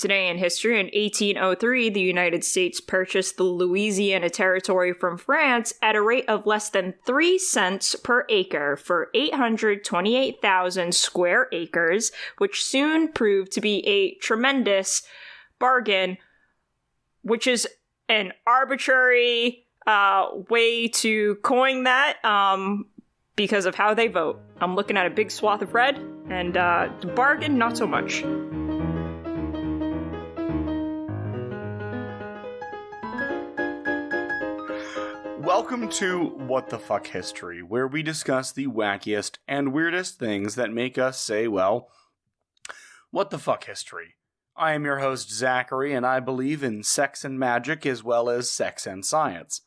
Today in history, in 1803, the United States purchased the Louisiana Territory from France at a rate of less than 3 cents per acre for 828,000 square acres, which soon proved to be a tremendous bargain, which is an arbitrary way to coin that because of how they vote. I'm looking at a big swath of red, and bargain, not so much. Welcome to What the Fuck History, where we discuss the wackiest and weirdest things that make us say, well, what the fuck history? I am your host, Zachary, and I believe in sex and magic as well as sex and science.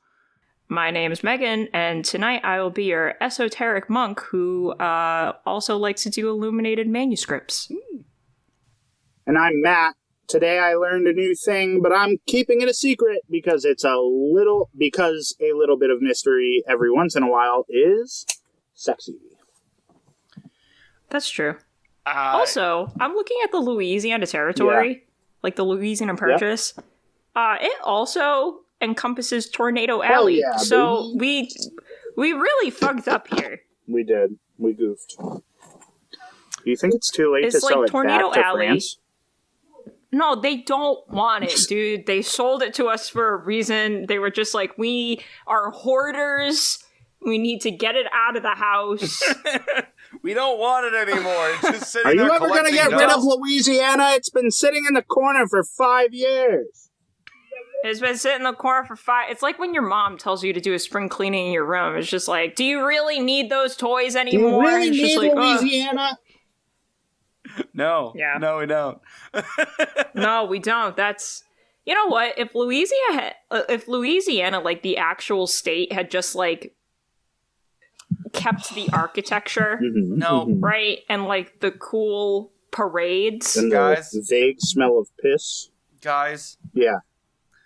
My name is Meghan, and tonight I will be your esoteric monk who also likes to do illuminated manuscripts. And I'm Matt. Today I learned a new thing, but I'm keeping it a secret because a little bit of mystery every once in a while is sexy. That's true. Also, I'm looking at the Louisiana Territory, like the Louisiana Purchase. Yep. It also encompasses Tornado Alley. Yeah, so we really fucked up here. We did. We goofed. Do you think it's too late to sell like it Tornado back to Alley. France? No, they don't want it, dude. They sold it to us for a reason. They were just like, we are hoarders. We need to get it out of the house. We don't want it anymore. It's just sitting Are there you ever going to get rid of Louisiana? It's been sitting in the corner for 5 years. It's been sitting in the corner for 5... It's like when your mom tells you to do a spring cleaning in your room. It's just like, do you really need those toys anymore? Do you really it's need just like, Louisiana? No. Yeah. No, we don't. No, we don't. That's... You know what? If Louisiana, like, the actual state had just, like, kept the architecture, right? And, like, the cool parades. And the vague smell of piss. Guys. Yeah.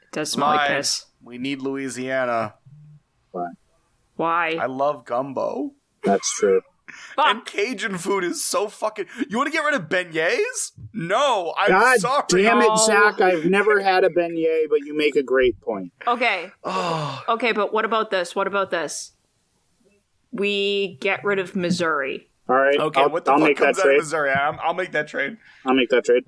It does smell like piss. We need Louisiana. Why? I love gumbo. That's true. And Cajun food is so fucking... You want to get rid of beignets? No, I'm sorry. God damn it, Zach. I've never had a beignet, but you make a great point. Okay. Oh. Okay, but what about this? We get rid of Missouri. All right. Okay, what the fuck comes out of Missouri? I'll make that trade. I'll make that trade.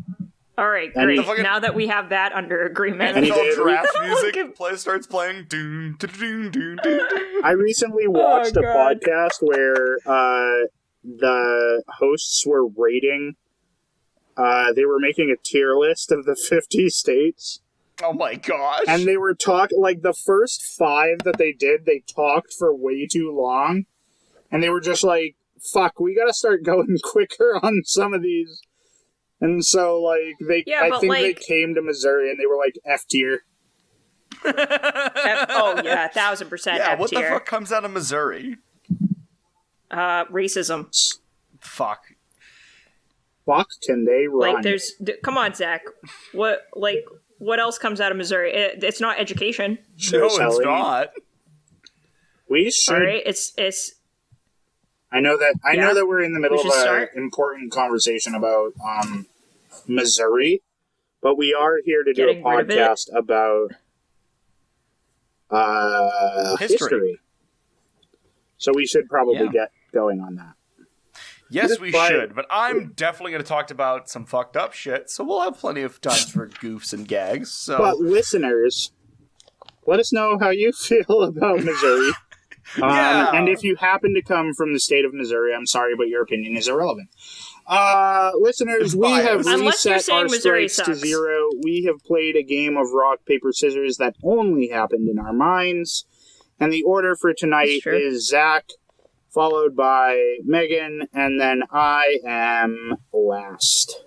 All right, great. Now that we have that under agreement. And giraffe music starts playing. Doon, doon, doon, doon. I recently watched a podcast where the hosts were rating. They were making a tier list of the 50 states. Oh my gosh. And they were talking, like, the first 5 that they did, they talked for way too long. And they were just like, fuck, we gotta start going quicker on some of these. And so, like, they came to Missouri and they were like, F tier. Oh, yeah, 1,000% yeah, F tier. What the fuck comes out of Missouri? Racism. Fuck. Fuck can they run? Like, come on, Zach. What else comes out of Missouri? It's not education. No, it's not. We should. All right, it's. I know that we're in the middle of an important conversation about Missouri, but we are here to do a podcast about history. So we should probably get going on that. Yes, we should, but I'm definitely going to talk about some fucked up shit, so we'll have plenty of time for goofs and gags. So. But listeners, let us know how you feel about Missouri. And if you happen to come from the state of Missouri, I'm sorry, but your opinion is irrelevant. Listeners, we have reset our strikes to 0. We have played a game of rock, paper, scissors that only happened in our minds. And the order for tonight is Zach, followed by Meghan, and then I am last.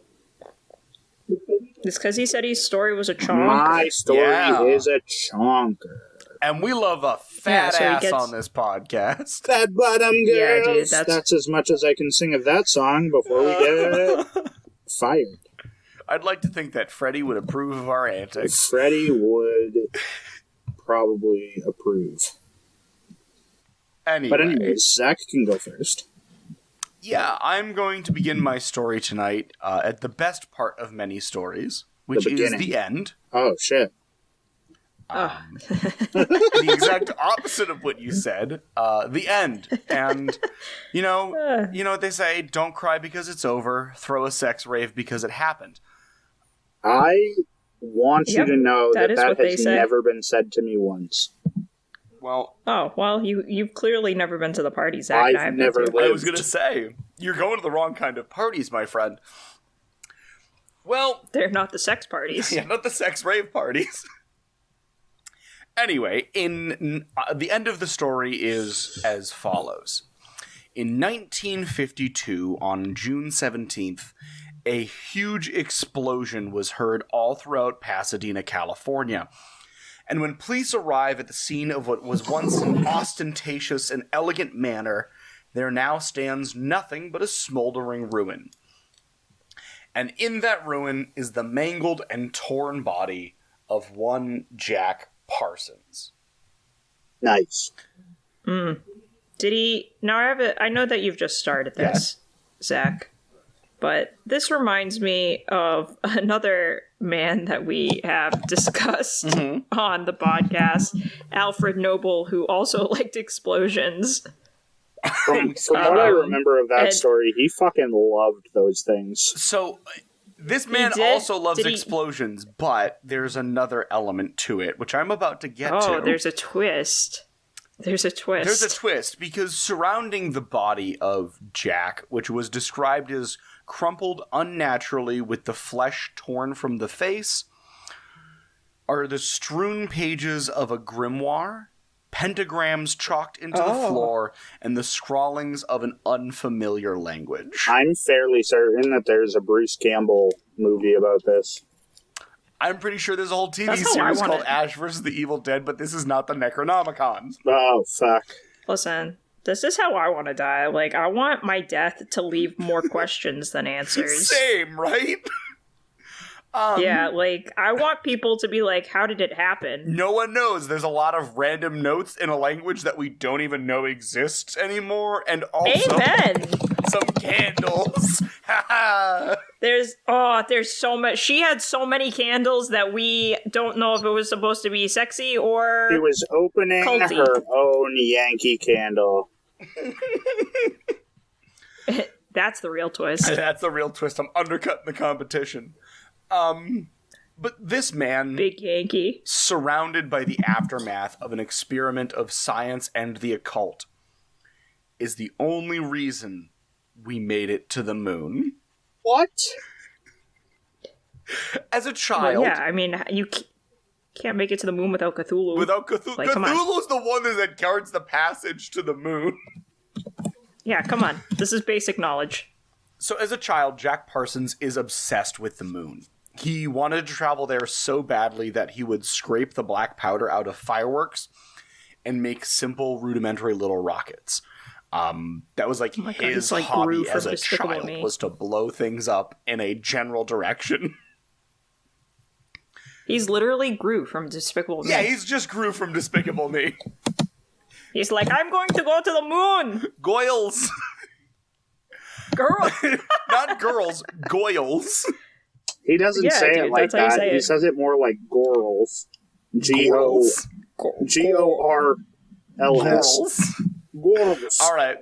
It's because he said his story was a chonker. My story is a chonker. And we love a fat ass on this podcast. Fat bottom girls. Yeah, dude, that's as much as I can sing of that song before we get fired. I'd like to think that Freddie would approve of our antics. Freddie would probably approve. Anyway. But anyways, Zach can go first. Yeah, I'm going to begin my story tonight at the best part of many stories, which is the end. Oh, shit. The exact opposite of what you said. The end. And, you know what they say, don't cry because it's over, throw a sex rave because it happened. I want you to know that has never been said to me once. Well... Oh, well, you've clearly never been to the parties Zach and I have never been to. lived. I was going to say, you're going to the wrong kind of parties, my friend. Well... They're not the sex parties. Yeah, not the sex rave parties. Anyway, the end of the story is as follows. In 1952, on June 17th, a huge explosion was heard all throughout Pasadena, California. And when police arrive at the scene of what was once an ostentatious and elegant manor, there now stands nothing but a smoldering ruin. And in that ruin is the mangled and torn body of one Jack Parsons. Nice. Did he... Now, I know that you've just started this, Zach, but this reminds me of another man that we have discussed on the podcast, Alfred Noble, who also liked explosions. From what I remember of that story, he fucking loved those things. So... This man also loves explosions, but there's another element to it, which I'm about to get to. Oh, there's a twist. There's a twist, because surrounding the body of Jack, which was described as crumpled unnaturally with the flesh torn from the face, are the strewn pages of a grimoire, pentagrams chalked into the floor, and the scrawlings of an unfamiliar language. I'm fairly certain that there's a Bruce Campbell movie about this. I'm pretty sure there's a whole TV series called Ash vs. the Evil Dead, but this is not the Necronomicon. Oh, fuck. Listen, this is how I want to die. Like, I want my death to leave more questions than answers. Same, right? Yeah, like, I want people to be like, how did it happen? No one knows. There's a lot of random notes in a language that we don't even know exists anymore, and also some candles. There's so much. She had so many candles that we don't know if it was supposed to be sexy or She was opening culty. her own Yankee candle. That's the real twist. That's the real twist. I'm undercutting the competition. But this man, Big Yankee, surrounded by the aftermath of an experiment of science and the occult, is the only reason we made it to the moon. What? As a child... Well, yeah, I mean, you can't make it to the moon without Cthulhu. Without Cthulhu. Like, Cthulhu's the one that guards the passage to the moon. Yeah, come on. This is basic knowledge. So as a child, Jack Parsons is obsessed with the moon. He wanted to travel there so badly that he would scrape the black powder out of fireworks and make simple, rudimentary little rockets. That was like his hobby as a child, was to blow things up in a general direction. He's literally Gru from Despicable Me. Yeah, he's just Gru from Despicable Me. He's like, I'm going to go to the moon! Goyles! Girls! Not girls, goyles. He doesn't say it like that. He says it more like Gorls. Gorls. Gorls. All right.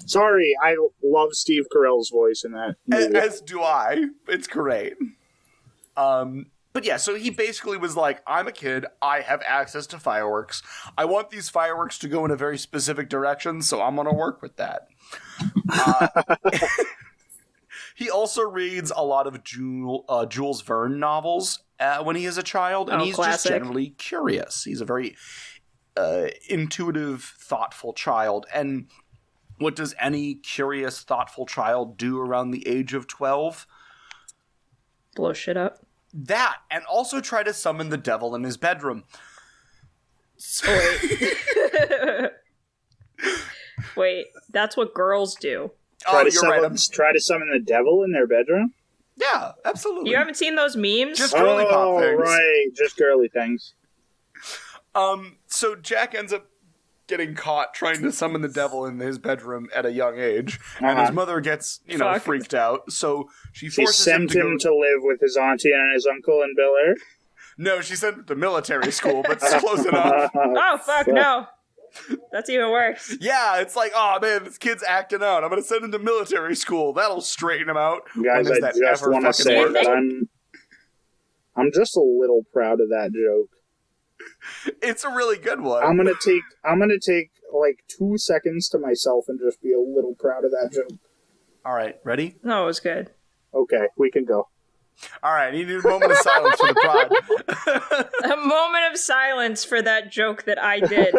Sorry, I love Steve Carell's voice in that movie. As do I. It's great. But yeah, so he basically was like, I'm a kid, I have access to fireworks. I want these fireworks to go in a very specific direction, so I'm going to work with that. He also reads a lot of Jules Verne novels when he is a child, and he's just generally curious. He's a very intuitive, thoughtful child. And what does any curious, thoughtful child do around the age of 12? Blow shit up. That, and also try to summon the devil in his bedroom. Wait, that's what girls do. Try to summon the devil in their bedroom? Yeah, absolutely. You haven't seen those memes? Just girly pop things. Right, just girly things. So Jack ends up getting caught trying to summon the devil in his bedroom at a young age, and his mother gets, freaked out, so she forces him to live with his auntie and his uncle in Bel Air? No, she sent him to military school, but it's close enough. Oh, fuck, no. That's even worse. Yeah, it's like, oh man, this kid's acting out. I'm going to send him to military school. That'll straighten him out. Guys, I just want to say that I'm just a little proud of that joke. It's a really good one. I'm gonna take like 2 seconds to myself and just be a little proud of that joke. All right, ready? No, it was good. Okay, we can go. All right, you need a moment of silence for the prod. A moment of silence for that joke that I did.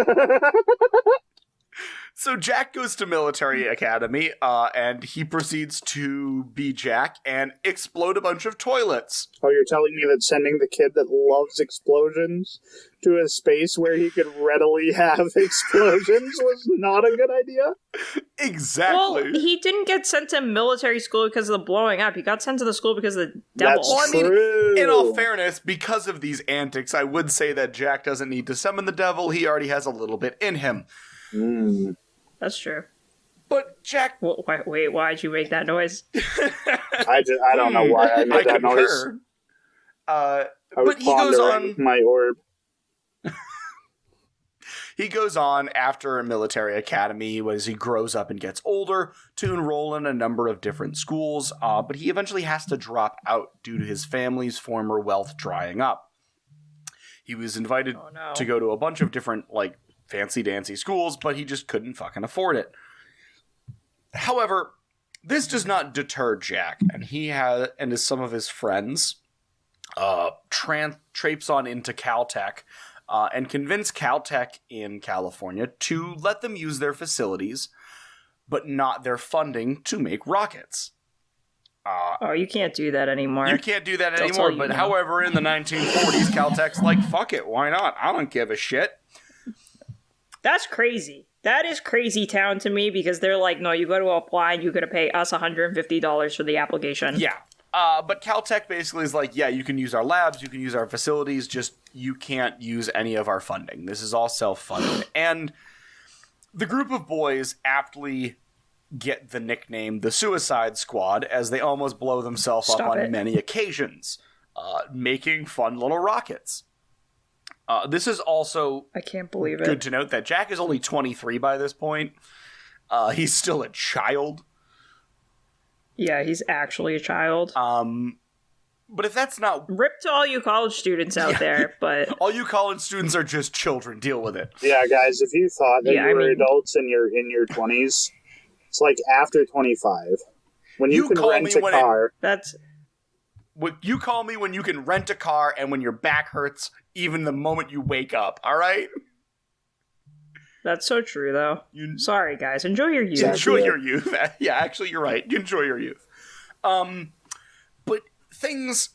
So Jack goes to military academy, and he proceeds to be Jack and explode a bunch of toilets. Oh, you're telling me that sending the kid that loves explosions to a space where he could readily have explosions was not a good idea? Exactly. Well, he didn't get sent to military school because of the blowing up. He got sent to the school because of the devil. That's true. In all fairness, because of these antics, I would say that Jack doesn't need to summon the devil. He already has a little bit in him. That's true. But Jack... Wait, why'd you make that noise? I don't know why I made that noise. But he goes on... my orb. He goes on after a military academy as he grows up and gets older to enroll in a number of different schools, but he eventually has to drop out due to his family's former wealth drying up. He was invited to go to a bunch of different, fancy-dancy schools, but he just couldn't fucking afford it. However, this does not deter Jack, and he and some of his friends traipse on into Caltech and convince Caltech in California to let them use their facilities, but not their funding to make rockets. You can't do that anymore. You can't do that anymore, but however, in the 1940s, Caltech's like, fuck it, why not? I don't give a shit. That's crazy. That is crazy town to me because they're like, no, you got to apply and you got to pay us $150 for the application. Yeah. But Caltech basically is like, yeah, you can use our labs, you can use our facilities, just you can't use any of our funding. This is all self-funded. And the group of boys aptly get the nickname the Suicide Squad as they almost blow themselves up on many occasions, making fun little rockets. This is also I can't believe good to note that Jack is only 23 by this point. He's still a child. Yeah, he's actually a child. But if that's not... Rip to all you college students out there, but... All you college students are just children. Deal with it. Yeah, guys, if you thought that you were adults in your 20s, it's like after 25. When you can rent a car... You call me when you can rent a car and when your back hurts even the moment you wake up, all right? That's so true, though. Sorry, guys. Enjoy your youth. Enjoy your youth. Yeah, actually, you're right. Enjoy your youth. But things,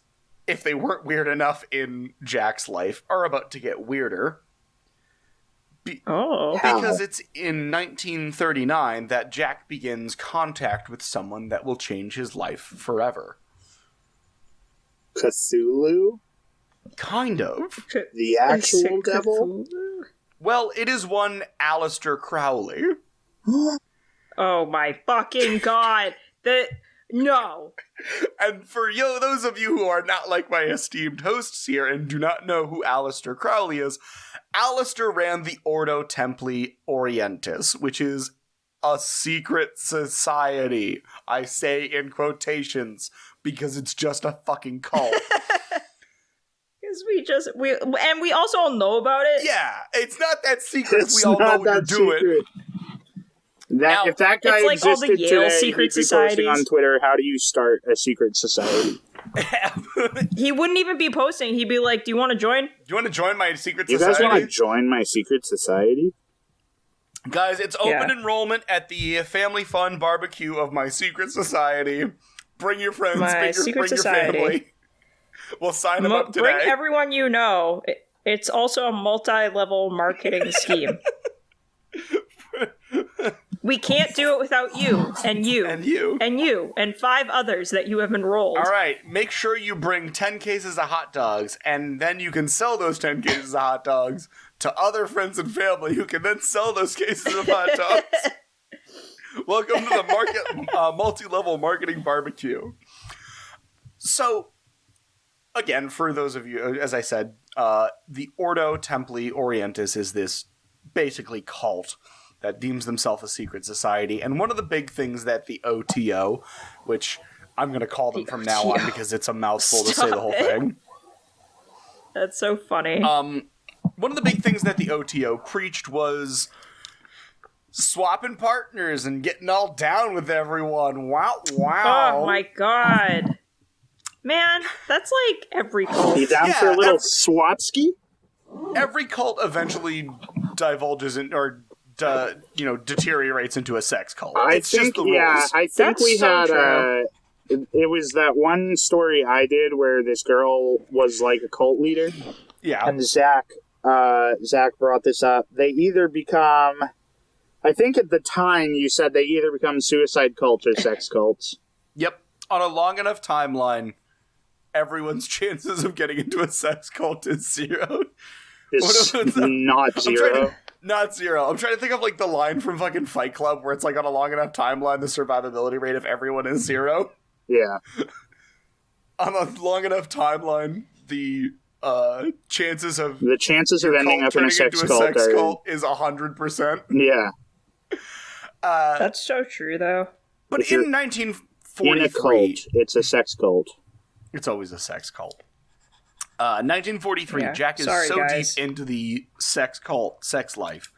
if they weren't weird enough in Jack's life, are about to get weirder. Because it's in 1939 that Jack begins contact with someone that will change his life forever. Cthulhu? Kind of. The actual devil? Well, it is one Aleister Crowley. Oh my fucking god. No. And for those of you who are not like my esteemed hosts here and do not know who Aleister Crowley is, Aleister ran the Ordo Templi Orientis, which is a secret society. I say in quotations because it's just a fucking cult. Because we also all know about it. Yeah, it's not that secret if we all know what you're doing. If that guy like existed all the Yale today, secret he'd be posting on Twitter, how do you start a secret society? He wouldn't even be posting. He'd be like, do you want to join? Do you want to join my secret society? You guys want to join my secret society? Guys, it's open enrollment at the family fun barbecue of my secret society. Bring your friends, bring your family. We'll sign them up today. Bring everyone you know. It's also a multi-level marketing scheme. We can't do it without you, and you, And you. and you, and 5 others that you have enrolled. All right, make sure you bring 10 cases of hot dogs, and then you can sell those 10 cases of hot dogs to other friends and family who can then sell those cases of hot dogs. Welcome to the multi-level marketing barbecue. So, again, for those of you, as I said, the Ordo Templi Orientis is this basically cult that deems themselves a secret society. And one of the big things that the OTO, which I'm going to call them from now on because it's a mouthful to say the whole thing. That's so funny. One of the big things that the OTO preached was swapping partners and getting all down with everyone. Wow. Oh my god. Man, that's like every cult. You down for a little swapski? Every cult eventually divulges deteriorates into a sex cult. I think we had. It was that one story I did where this girl was like a cult leader. Yeah. And Zach brought this up. They either become, I think at the time you said they either become suicide cults or sex cults. Yep. On a long enough timeline, everyone's chances of getting into a sex cult is 0. It's not 0. Not 0. I'm trying to think of like the line from fucking Fight Club where it's like on a long enough timeline, the survivability rate of everyone is 0. Yeah. On a long enough timeline, the chances of ending up in a sex cult is 100%. Yeah. That's so true, though. But in 1943, in a cult, it's a sex cult. It's always a sex cult. 1943, Yeah. Jack is guys. deep into the sex life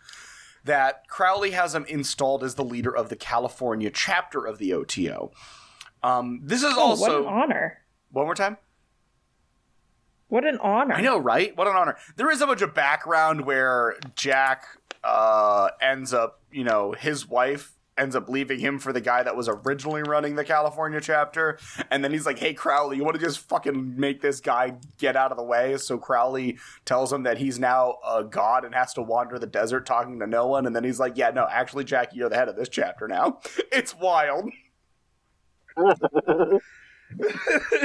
that Crowley has him installed as the leader of the California chapter of the OTO. This is also... What an honor. One more time? What an honor. I know, right? What an honor. There is a bunch of background where Jack ends up, his wife ends up leaving him for the guy that was originally running the California chapter. And then he's like, hey, Crowley, you want to just fucking make this guy get out of the way? So Crowley tells him that he's now a god and has to wander the desert talking to no one. And then he's like, yeah, no, actually, Jack, you're the head of this chapter now. It's wild. I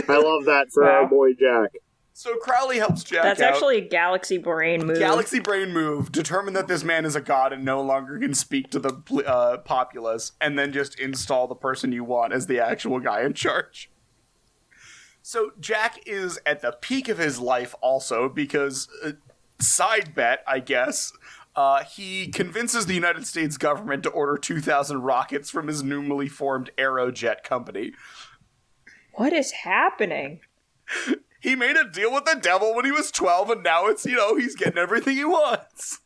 love that for our boy Jack. So Crowley helps Jack That's out. actually a galaxy brain move. Galaxy brain move. Determine that this man is a god and no longer can speak to the populace, and then just install the person you want as the actual guy in charge. So Jack is at the peak of his life also because, side bet, I guess, he convinces the United States government to order 2,000 rockets from his newly formed Aerojet company. What is happening? He made a deal with the devil when he was 12, and now it's, he's getting everything he wants.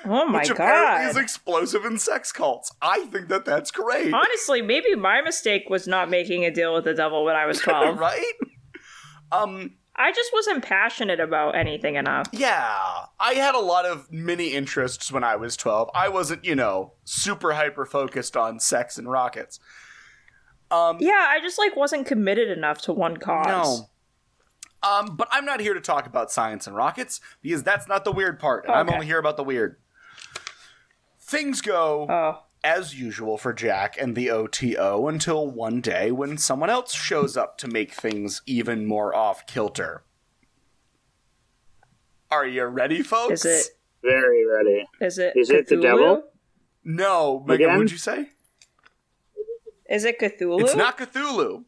Oh my Which god. apparently is explosive in sex cults. I think that that's great. Honestly, maybe my mistake was not making a deal with the devil when I was 12. Right? I just wasn't passionate about anything enough. Yeah. I had a lot of mini interests when I was 12. I wasn't, super hyper-focused on sex and rockets. Yeah, I just, wasn't committed enough to one cause. No. But I'm not here to talk about science and rockets, because that's not the weird part, and I'm only here about the weird. Things go as usual for Jack and the OTO until one day when someone else shows up to make things even more off-kilter. Are you ready, folks? Is it? Very ready. Is it the devil? No. Megan, what'd you say? Is it Cthulhu? It's not Cthulhu.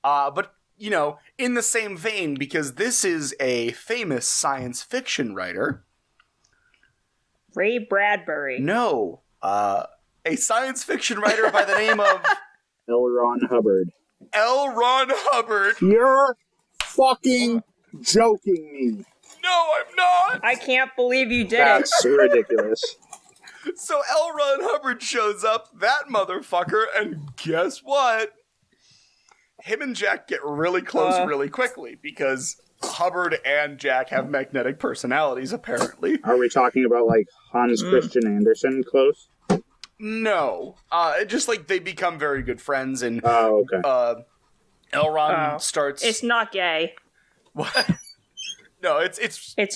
But, in the same vein, because this is a famous science fiction writer. Ray Bradbury. No. A science fiction writer by the name of... L. Ron Hubbard. L. Ron Hubbard. You're fucking joking me. No, I'm not. I can't believe you did That's ridiculous. So L. Ron Hubbard shows up, that motherfucker, and guess what? Him and Jack get really close really quickly because Hubbard and Jack have magnetic personalities, apparently. Are we talking about, Hans Christian Andersen close? No. Just, they become very good friends, and Oh, okay. L. Ron starts... It's not gay. What? No, it's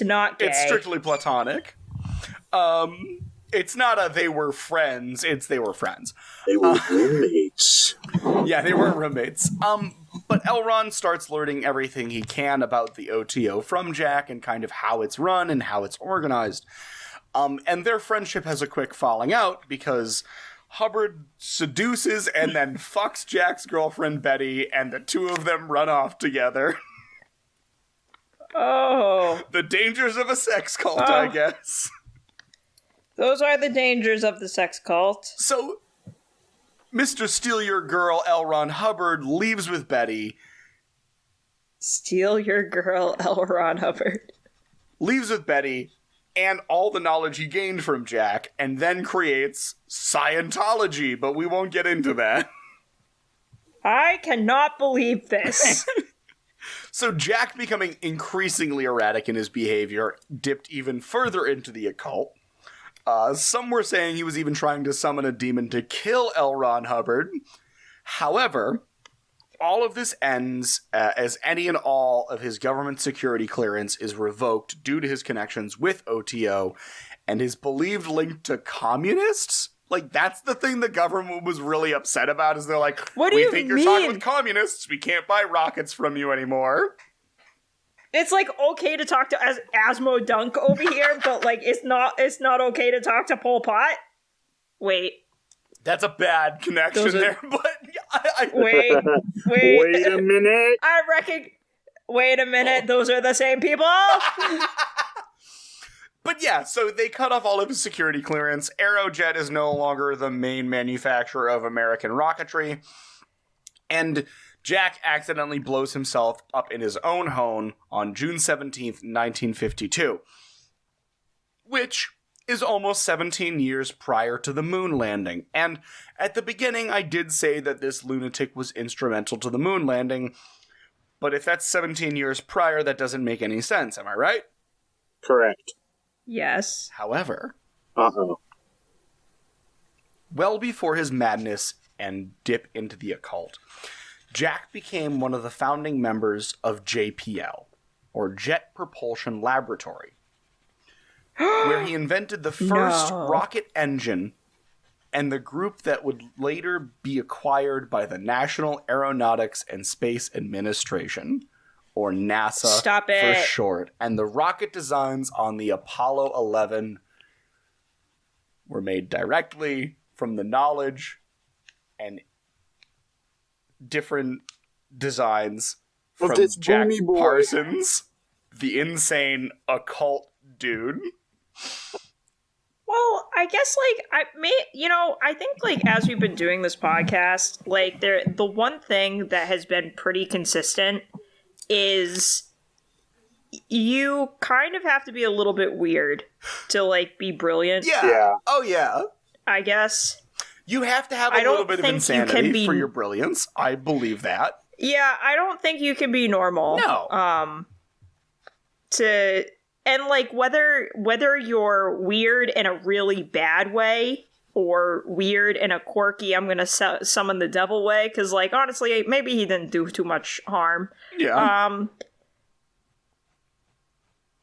not gay. It's strictly platonic. It's not a they were friends, it's they were friends. They were roommates. Yeah, they were roommates. But Elrond starts learning everything he can about the OTO from Jack and kind of how it's run and how it's organized. And their friendship has a quick falling out because Hubbard seduces and then fucks Jack's girlfriend Betty, and the two of them run off together. Oh. The dangers of a sex cult, I guess. Those are the dangers of the sex cult. So, Mr. Steal Your Girl, L. Ron Hubbard, leaves with Betty. Steal Your Girl, L. Ron Hubbard. Leaves with Betty and all the knowledge he gained from Jack, and then creates Scientology, but we won't get into that. I cannot believe this. So Jack, becoming increasingly erratic in his behavior, dipped even further into the occult. Some were saying he was even trying to summon a demon to kill L. Ron Hubbard. However, all of this ends as any and all of his government security clearance is revoked due to his connections with OTO and his believed link to communists. Like, that's the thing the government was really upset about, is they're like, what do we you think mean? you're talking with communists, we can't buy rockets from you anymore. It's like okay to talk to Asmo Dunk over here, but like it's not okay to talk to Pol Pot. Wait. That's a bad connection there, but wait a minute. I reckon. Wait a minute. Those are the same people. But yeah, so they cut off all of his security clearance. Aerojet is no longer the main manufacturer of American rocketry, and Jack accidentally blows himself up in his own home on June 17th, 1952, which is almost 17 years prior to the moon landing. And at the beginning, I did say that this lunatic was instrumental to the moon landing, but if that's 17 years prior, that doesn't make any sense, am I right? Correct. Yes. However, uh-oh. Well before his madness and dip into the occult, Jack became one of the founding members of JPL, or Jet Propulsion Laboratory, where he invented the first rocket engine and the group that would later be acquired by the National Aeronautics and Space Administration, or NASA for short. And the rocket designs on the Apollo 11 were made directly from the knowledge and different designs from Jack Parsons, the insane occult dude. Well, I guess, like, I think, like, as we've been doing this podcast, like, the one thing that has been pretty consistent is you kind of have to be a little bit weird to, like, be brilliant. Yeah. Oh, yeah. I guess. You have to have a little bit of insanity for your brilliance. I believe that. Yeah, I don't think you can be normal. No. And, like, whether you're weird in a really bad way or weird in a quirky, I'm gonna summon the devil way, because, like, honestly, maybe he didn't do too much harm. Yeah.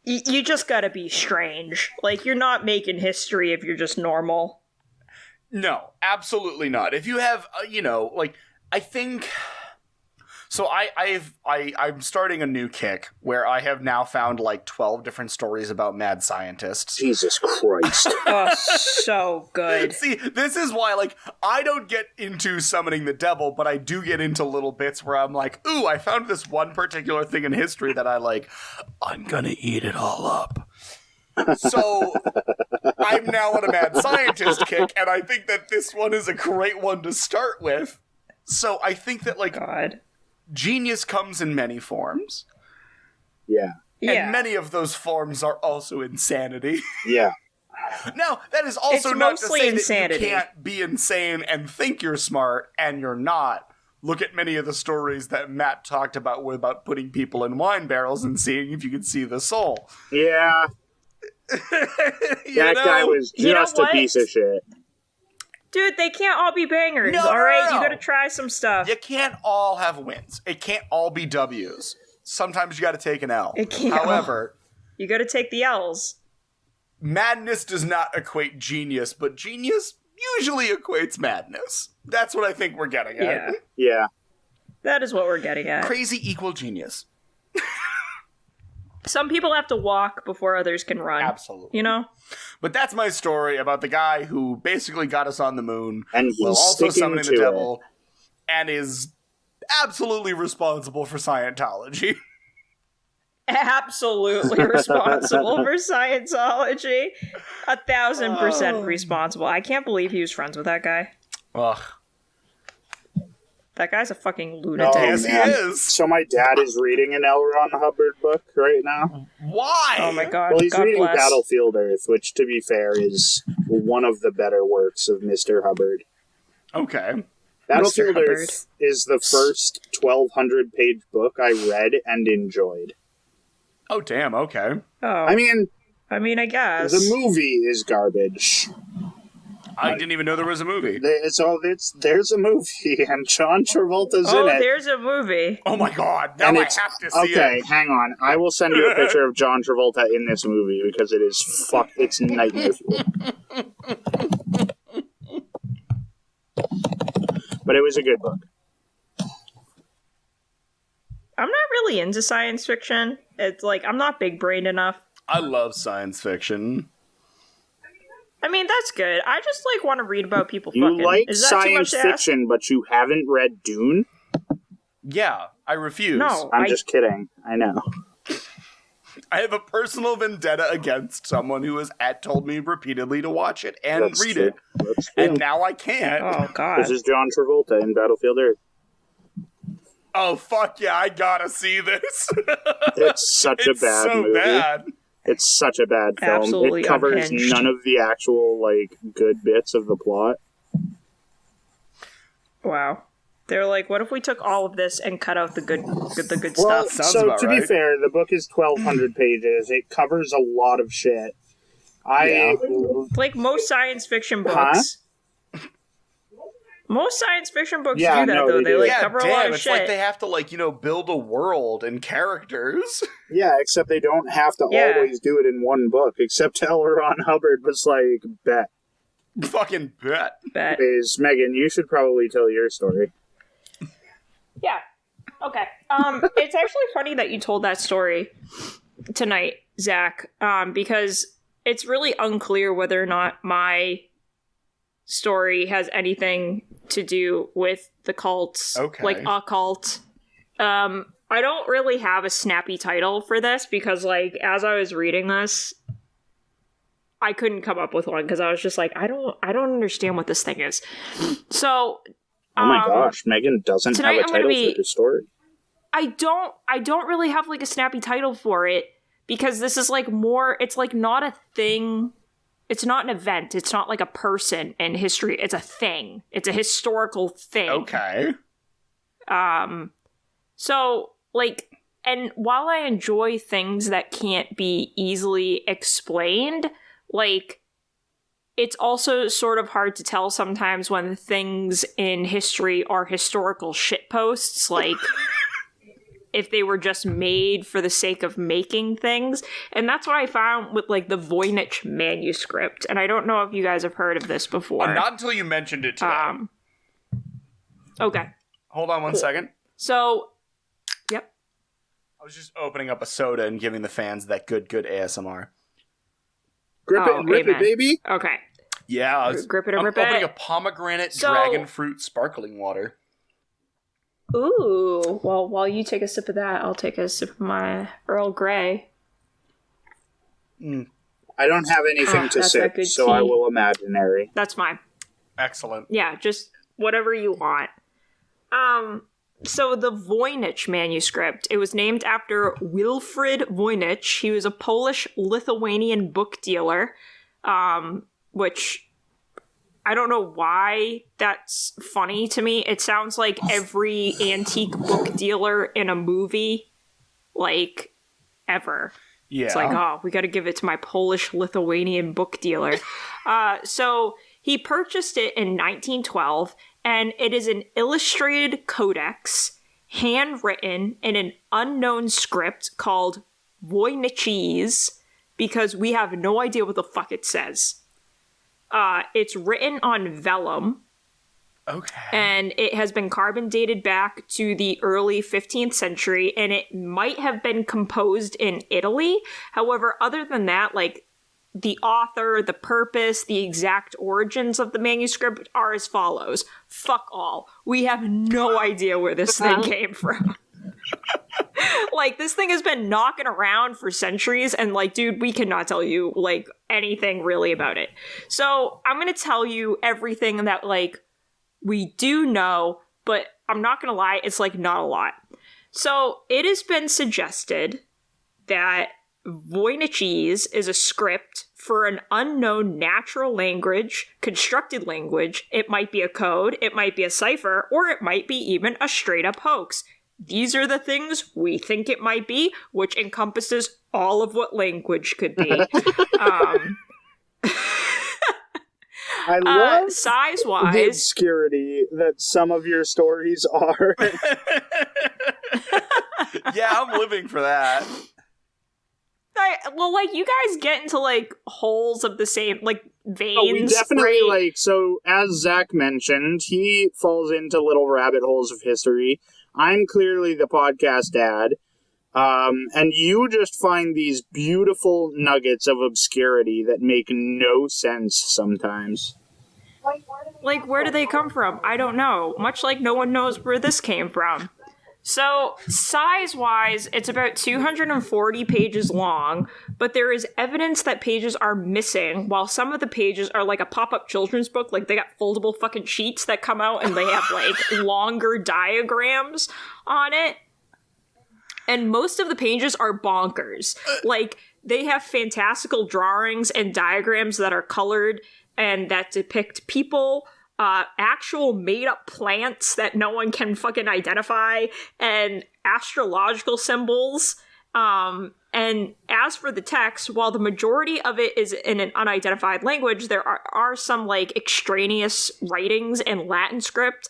You just gotta be strange. Like, you're not making history if you're just normal. No, absolutely not. If you have, like, I think... So I'm starting a new kick where I have now found like 12 different stories about mad scientists. Jesus Christ. Oh, so good. See, this is why, like, I don't get into summoning the devil, but I do get into little bits where I'm like, ooh, I found this one particular thing in history that I'm gonna eat it all up. So I'm now on a mad scientist kick, and I think that this one is a great one to start with. So I think that, like... God. Genius comes in many forms. Yeah. And many of those forms are also insanity. Yeah. Now, that is also it's not to say insanity. that you can't be insane and think you're smart, and you're not. Look at many of the stories that Matt talked about putting people in wine barrels and seeing if you could see the soul. Yeah. That guy was just a piece of shit. Dude, they can't all be bangers, alright? You gotta try some stuff. You can't all have wins. It can't all be W's. Sometimes you gotta take an L. It can't. However... You gotta take the L's. madness does not equate genius, but genius usually equates madness. That's what I think we're getting at. Yeah. Yeah. That is what we're getting at. Crazy equal genius. Some people have to walk before others can run. Absolutely. You know? But that's my story about the guy who basically got us on the moon, And he's while also sticking summoning to the devil, and is absolutely responsible for Scientology. Absolutely responsible for Scientology. 1,000% responsible. I can't believe he was friends with that guy. Ugh. That guy's a fucking lunatic. Oh, Yes, he man. is. So my dad is reading an L. Ron Hubbard book right now. Why? Oh my god. Well, he's God reading bless. Battlefield Earth, which, to be fair, is one of the better works of Mr. Hubbard. Okay. Battlefield Hubbard. Earth is the first 1,200-page book I read and enjoyed. Oh, damn, okay. Oh. I mean, I guess. the movie is garbage. I didn't even know there was a movie. There's a movie, and John Travolta's Oh, in it. there's a movie. Oh my god, now And I it's- have to see Okay, it. hang on. I will send you a picture of John Travolta in this movie because it is it's nightmare fuel. But it was a good book. I'm not really into science fiction. It's like, I'm not big brained enough. I love science fiction. I mean, that's good. I just, like, want to read about people You fucking. like Is that too much science to ask? fiction, but you haven't read Dune? Yeah, I refuse. No. I'm just kidding. I know. I have a personal vendetta against someone who has told me repeatedly to watch it and That's read true. it. That's true. And now I can't. Oh, God. This is John Travolta in Battlefield Earth. Oh, fuck yeah, I gotta see this. It's such a It's bad so movie. bad. It's such a bad film. Absolutely It covers unhinged. none of the actual, like, good bits of the plot. Wow. They're like, what if we took all of this and cut out the good Well, stuff? Sounds so about to be right. fair, the book is 1,200 pages. It covers a lot of shit. Like most science fiction Huh? books. Most science fiction books Yeah, do that, no, though. they They, do. like, Yeah, cover a lot damn, of it's shit. like they have to, like, build a world and characters. Yeah, except they don't have to Yeah. always do it in one book. Except L. Ron Hubbard was like, bet. Fucking bet. Bet. Is Megan, you should probably tell your story. Yeah. Okay. It's actually funny that you told that story tonight, Zach, because it's really unclear whether or not my story has anything to do with the cults, Okay. like a cult. I don't really have a snappy title for this because, like, as I was reading this, I couldn't come up with one because I was just like, I don't understand what this thing is. So, Oh my gosh, Megan doesn't have tonight a I'm gonna title be- for her story. I don't really have like a snappy title for it because this is like more, it's like not a thing. It's not an event. It's not like a person in history. It's a thing. It's a historical thing. Okay. So like, and while I enjoy things that can't be easily explained, like, it's also sort of hard to tell sometimes when things in history are historical shitposts, like if they were just made for the sake of making things. And that's what I found with, like, the Voynich manuscript. And I don't know if you guys have heard of this before. Not until you mentioned it today. Okay. Hold on one second. So, yep. I was just opening up a soda and giving the fans that good ASMR. Grip it Oh, and rip it, amen. baby. Okay. Yeah, I was Grip it and I'm rip opening it. a pomegranate So- dragon fruit sparkling water. Ooh. Well, while you take a sip of that, I'll take a sip of my Earl Grey. I don't have anything to that's sip, that good so I tea. will imaginary. That's fine. Excellent. Yeah, just whatever you want. So the Voynich manuscript, it was named after Wilfrid Voynich. He was a Polish-Lithuanian book dealer, which I don't know why that's funny to me. It sounds like every antique book dealer in a movie, like, ever. Yeah. It's like, oh, we got to give it to my Polish-Lithuanian book dealer. So he purchased it in 1912, and it is an illustrated codex, handwritten in an unknown script called Voynichese, because we have no idea what the fuck it says. It's written on vellum. Okay. And it has been carbon dated back to the early 15th century, and it might have been composed in Italy. However, other than that, like, the author, the purpose, the exact origins of the manuscript are as follows. Fuck all. We have no idea where this thing came from. Like, this thing has been knocking around for centuries, and, like, dude, we cannot tell you, like, anything really about it. So, I'm gonna tell you everything that, like, we do know, but I'm not gonna lie, it's, like, not a lot. So, it has been suggested that Voynich is a script for an unknown natural language, constructed language. It might be a code, it might be a cipher, or it might be even a straight-up hoax. These are the things we think it might be, which encompasses all of what language could be. I love size-wise, the obscurity that some of your stories are. Yeah, I'm living for that. Well, like, you guys get into, like, holes of the same, like, veins. Oh, we definitely, right? like, so, as Zach mentioned, he falls into little rabbit holes of history. I'm clearly the podcast dad. And you just find these beautiful nuggets of obscurity that make no sense sometimes. Like, where do they come from? I don't know. Much like no one knows where this came from. So, size-wise, it's about 240 pages long, but there is evidence that pages are missing, while some of the pages are like a pop-up children's book. Like, they got foldable fucking sheets that come out, and they have, like, longer diagrams on it. And most of the pages are bonkers. Like, they have fantastical drawings and diagrams that are colored and that depict people, actual made-up plants that no one can fucking identify, and astrological symbols. And as for the text, while the majority of it is in an unidentified language, there are some, like, extraneous writings in Latin script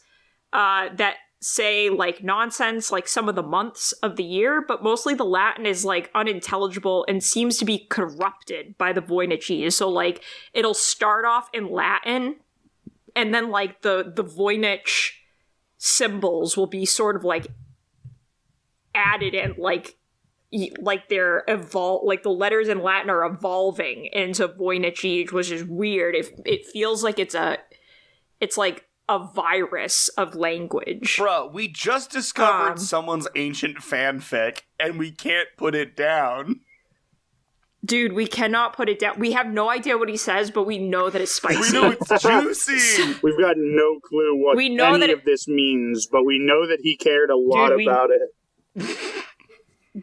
that say, like, nonsense, like some of the months of the year, but mostly the Latin is, like, unintelligible and seems to be corrupted by the Voynich. So, like, it'll start off in Latin, and then, like, the Voynich symbols will be sort of, like, added in, like they're like, the letters in Latin are evolving into Voynich, which is weird. It feels like it's like a virus of language. Bro, we just discovered someone's ancient fanfic, and we can't put it down. Dude, we cannot put it down. We have no idea what he says, but we know that it's spicy. We know it's juicy. We've got no clue what any of this means, but we know that he cared a lot about it.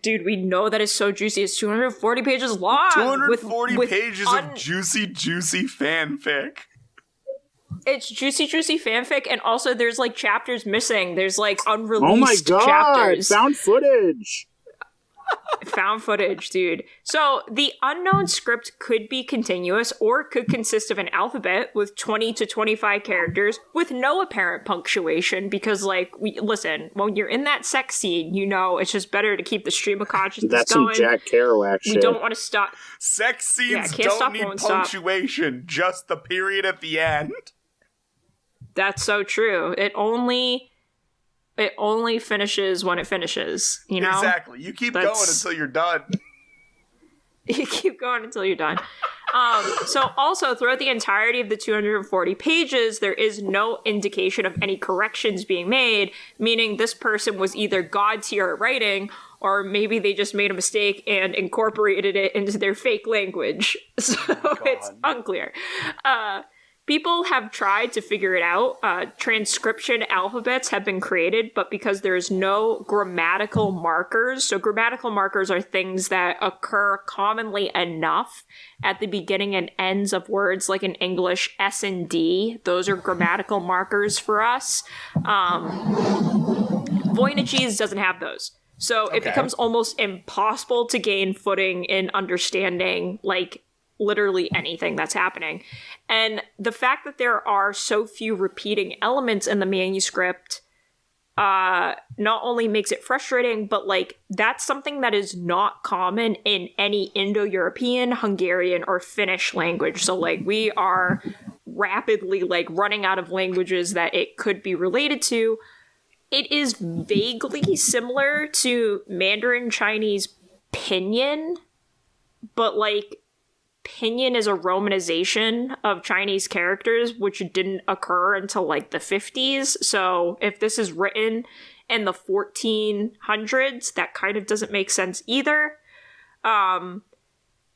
Dude, we know that it's so juicy. It's 240 pages long. 240 pages of juicy fanfic. It's juicy fanfic, and also there's, like, chapters missing. There's, like, unreleased chapters. Found footage! Found footage, dude. So, the unknown script could be continuous, or could consist of an alphabet with 20 to 25 characters with no apparent punctuation, because, like, listen, when you're in that sex scene, you know it's just better to keep the stream of consciousness That's going. That's some Jack Kerouac shit. We don't want to stop. Sex scenes don't need punctuation, just the period at the end. That's so true. It only finishes when it finishes, you know? Exactly. You keep going until you're done. You keep going until you're done. So also, throughout the entirety of the 240 pages, there is no indication of any corrections being made, meaning this person was either god tier at writing, or maybe they just made a mistake and incorporated it into their fake language. So it's unclear. People have tried to figure it out. Transcription alphabets have been created, but because there's no grammatical markers, so grammatical markers are things that occur commonly enough at the beginning and ends of words, like in English, S and D. Those are grammatical markers for us. Voynich doesn't have those. So it becomes almost impossible to gain footing in understanding, like, literally anything that's happening. And the fact that there are so few repeating elements in the manuscript not only makes it frustrating, but like that's something that is not common in any Indo-European, Hungarian, or Finnish language. So like we are rapidly like running out of languages that it could be related to. It is vaguely similar to Mandarin Chinese pinyin, but like pinyin is a romanization of Chinese characters, which didn't occur until like the 50s. So if this is written in the 1400s, that kind of doesn't make sense either.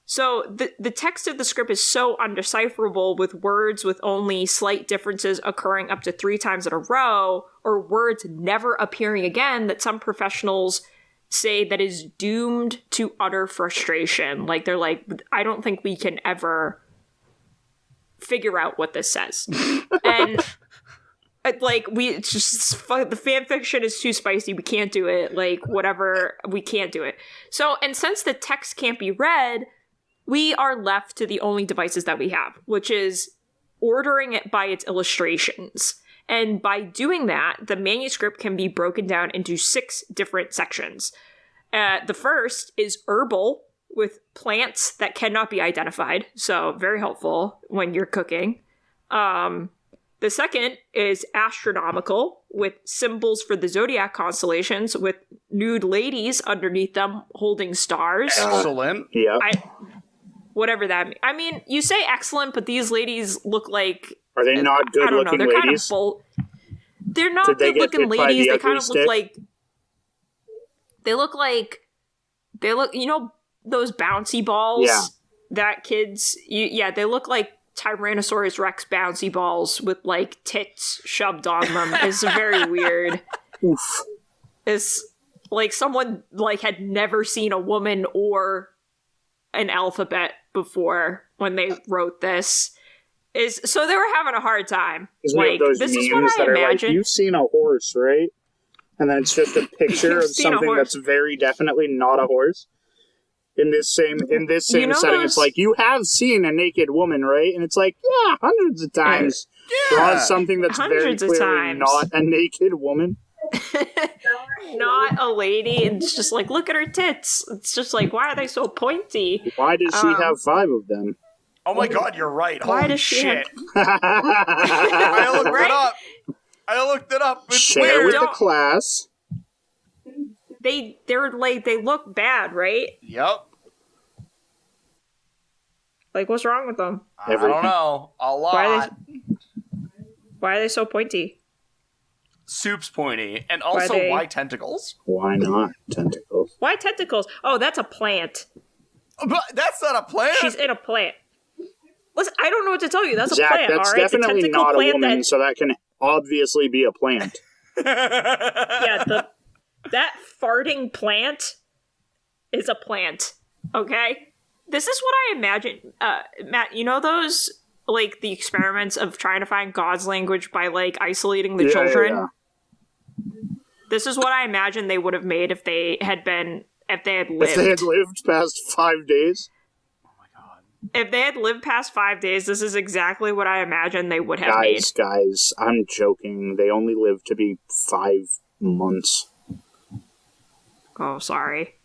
So the text of the script is so undecipherable, with words with only slight differences occurring up to 3 times in a row, or words never appearing again, that some professionals say that is doomed to utter frustration. Like, they're like, I don't think we can ever figure out what this says. And like, it's just, the fan fiction is too spicy. We can't do it. Like, whatever, we can't do it. So, and since the text can't be read, we are left to the only devices that we have, which is ordering it by its illustrations. And by doing that, the manuscript can be broken down into 6 different sections. The first is herbal, with plants that cannot be identified. So very helpful when you're cooking. The second is astronomical, with symbols for the zodiac constellations, with nude ladies underneath them holding stars. Excellent. Yeah. Whatever that means. I mean, you say excellent, but these ladies look like... Are they not good-looking ladies? They're not good-looking ladies. They kind of look like... They look, you know, those bouncy balls that kids... they look like Tyrannosaurus Rex bouncy balls with, like, tits shoved on them. It's very weird. Oof. It's like someone, like, had never seen a woman or an alphabet before when they wrote this. So they were having a hard time. Like, this is what I imagine. Like, you've seen a horse, right? And then it's just a picture of something that's very definitely not a horse. In this same setting, it's like, you have seen a naked woman, right? And it's like, yeah, hundreds of times. Draw something that's very clearly not a naked woman. Not a lady. It's just like, look at her tits. It's just like, why are they so pointy? Why does she have 5 of them? Oh my god, you're right. Why Holy does she shit. I looked it up. It's Share weird. with the class. They're like, they look bad, right? Yep. Like, what's wrong with them? I don't know. A lot. Why are they so pointy? Soup's pointy. And also, why tentacles? Why not tentacles? Why tentacles? Oh, that's a plant. But that's not a plant. She's in a plant. Listen, I don't know what to tell you. That's Zach, a plant, that's all right? definitely not a woman, so that can obviously be a plant. Yeah, that farting plant is a plant, okay? This is what I imagine. Matt, you know those, like, the experiments of trying to find God's language by, like, isolating the children? Yeah. This is what I imagine they would have made if they had lived. If they had lived past 5 days? Oh my god. If they had lived past 5 days, this is exactly what I imagine they would have made. Guys, I'm joking. They only lived to be 5 months. Oh, sorry.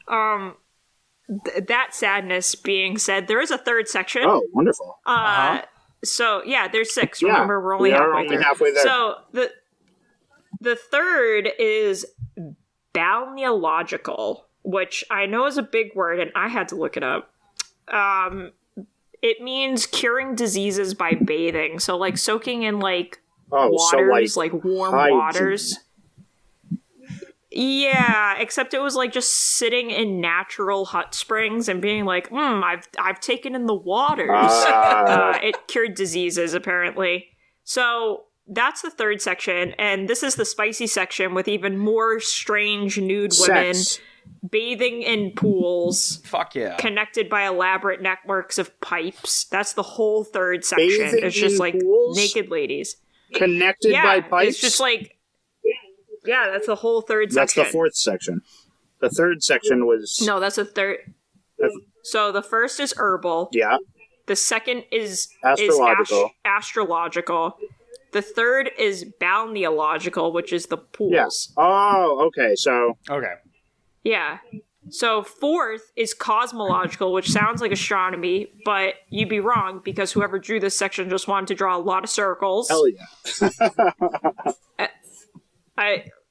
That sadness being said, there is a third section. Oh, wonderful. So, yeah, there's 6. Remember, we're only halfway there. So, the third is balneological, which I know is a big word, and I had to look it up. It means curing diseases by bathing. So, like, soaking in, like, waters, so, like warm waters. Yeah, except it was like just sitting in natural hot springs and being like, I've taken in the waters. It cured diseases, apparently. So that's the third section, and this is the spicy section with even more strange nude women bathing in pools. Fuck yeah. Connected by elaborate networks of pipes. That's the whole third section. Bathing it's just like pools? Naked ladies. Connected by pipes? It's just like... Yeah, that's the whole third section. That's the fourth section. The third section was... No, that's the third... So the first is herbal. Yeah. The second is astrological. Astrological. The third is balneological, which is the pools. Yes. Oh, okay. So. Okay. Yeah. So fourth is cosmological, which sounds like astronomy, but you'd be wrong because whoever drew this section just wanted to draw a lot of circles. Hell yeah.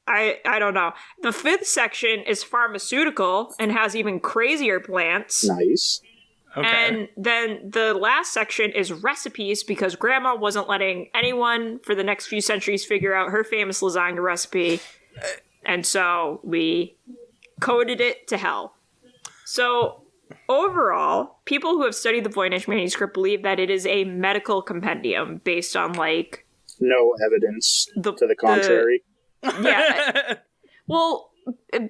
I don't know. The fifth section is pharmaceutical and has even crazier plants. Nice. Okay. And then the last section is recipes because grandma wasn't letting anyone for the next few centuries figure out her famous lasagna recipe. And so we coded it to hell. So overall, people who have studied the Voynich manuscript believe that it is a medical compendium based on like no evidence to the contrary. Yeah. Well,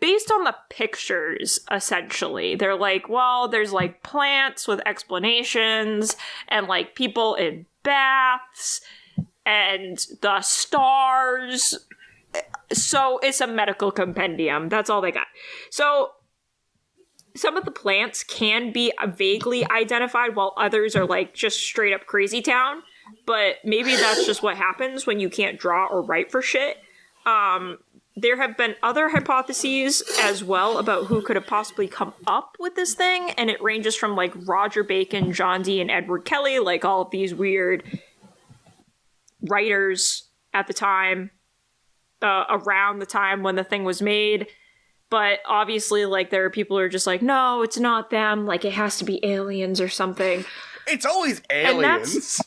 based on the pictures, essentially. They're like, well, there's like plants with explanations and like people in baths and the stars. So it's a medical compendium. That's all they got. So some of the plants can be vaguely identified while others are like just straight up crazy town. But maybe that's just what happens when you can't draw or write for shit. There have been other hypotheses as well about who could have possibly come up with this thing. And it ranges from like Roger Bacon, John Dee, and Edward Kelly, like all of these weird writers at the time. Around the time when the thing was made. But obviously, like, there are people who are just like, no, it's not them. Like, it has to be aliens or something. It's always aliens.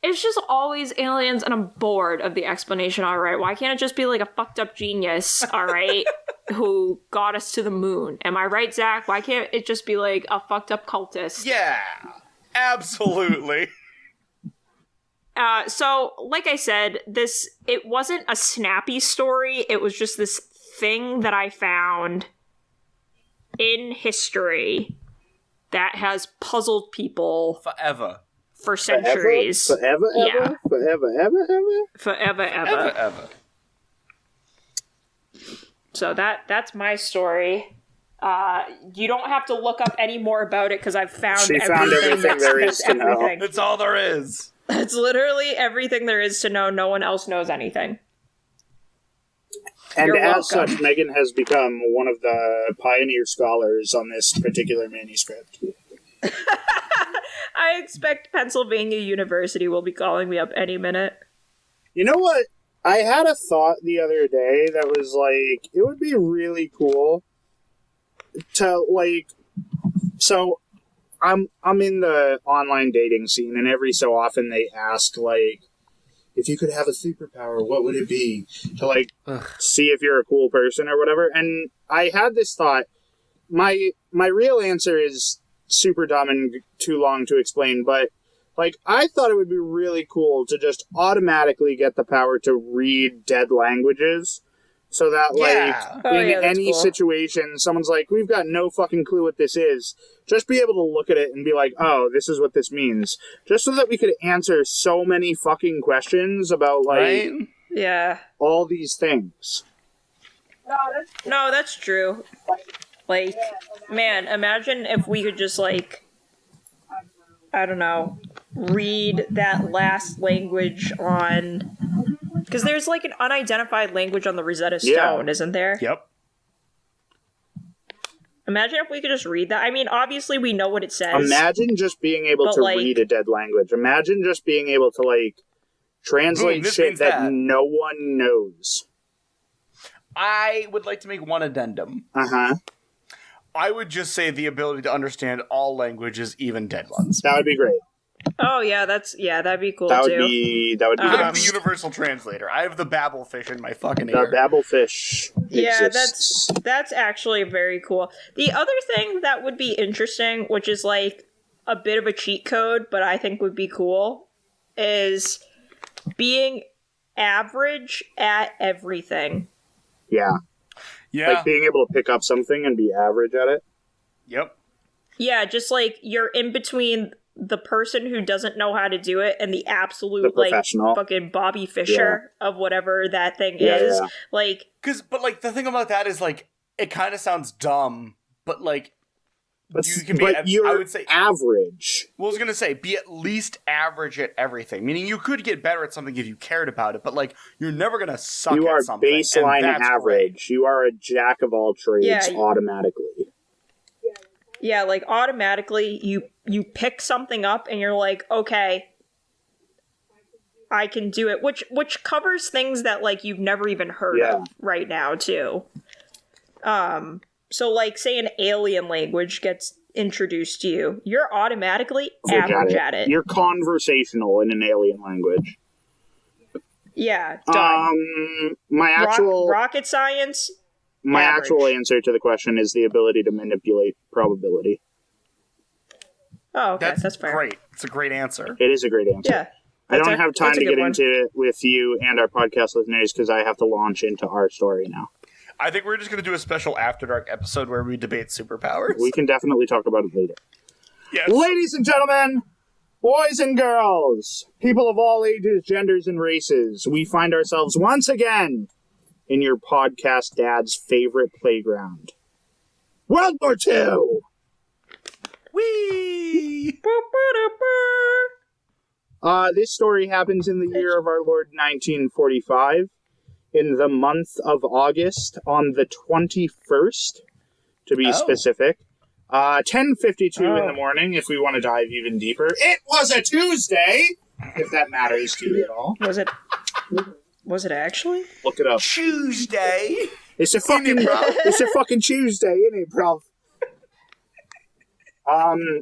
It's just always aliens, and I'm bored of the explanation, all right? Why can't it just be, like, a fucked up genius, all right, who got us to the moon? Am I right, Zach? Why can't it just be, like, a fucked up cultist? Yeah, absolutely. So, like I said, it wasn't a snappy story. It was just this thing that I found in history that has puzzled people Forever. For centuries. Forever, yeah. Forever. So that's my story. You don't have to look up any more about it because I've found everything there is to know. That's all there is. That's literally everything there is to know. No one else knows anything. And You're as welcome. such, Meghan has become one of the pioneer scholars on this particular manuscript. I expect Pennsylvania University will be calling me up any minute. You know what? I had a thought the other day that was like, it would be really cool to like, so I'm in the online dating scene, and every so often they ask like, if you could have a superpower, what would it be? To like see if you're a cool person or whatever. And I had this thought. My real answer is super dumb and too long to explain, but like I thought it would be really cool to just automatically get the power to read dead languages. So that, in any situation, someone's like, we've got no fucking clue what this is. Just be able to look at it and be like, oh, this is what this means. Just so that we could answer so many fucking questions about, like, all these things. No, that's true. Like, man, imagine if we could just, like, I don't know, read that last language on... Because there's, like, an unidentified language on the Rosetta Stone, isn't there? Yep. Imagine if we could just read that. I mean, obviously we know what it says. Imagine just being able to read a dead language. Imagine just being able to, like, translate shit that no one knows. I would like to make one addendum. Uh-huh. I would just say the ability to understand all languages, even dead ones. That would be great. Oh, yeah, that'd be cool, that would too. That would be I'm the universal translator. I have the babblefish in my fucking ear. The babblefish exists. That's actually very cool. The other thing that would be interesting, which is like a bit of a cheat code, but I think would be cool, is being average at everything. Yeah. Like being able to pick up something and be average at it. Yep. Yeah, just like you're in between the person who doesn't know how to do it and the absolute like fucking Bobby Fischer of whatever that thing is. Yeah. Like, but like the thing about that is like it kind of sounds dumb, but like you can be, you're I would say, average. Well, I was going to say, be at least average at everything. Meaning you could get better at something if you cared about it, but, like, you're never going to suck at something. You are baseline average. Great. You are a jack of all trades automatically. Yeah, like, automatically, you pick something up and you're like, okay, I can do it. Which covers things that, like, you've never even heard of right now, too. So, like, say an alien language gets introduced to you, you're automatically average at it. You're conversational in an alien language. Yeah, done. My actual rocket science. My average. actual answer to the question is the ability to manipulate probability. Oh, okay, that's fair. Great. It's a great answer. It is a great answer. Yeah. I don't have time to get into it with you and our podcast listeners because I have to launch into our story now. I think we're just going to do a special After Dark episode where we debate superpowers. We can definitely talk about it later. Yes. Ladies and gentlemen, boys and girls, people of all ages, genders, and races, we find ourselves once again in your podcast dad's favorite playground. World War II! Whee! This story happens in the year of our Lord 1945. In the month of August, on the 21st, to be specific. 10:52 in the morning, if we want to dive even deeper. It was a Tuesday, if that matters to you at all. Was it actually? Look it up. Tuesday. It's a fucking Tuesday, isn't it, bruv?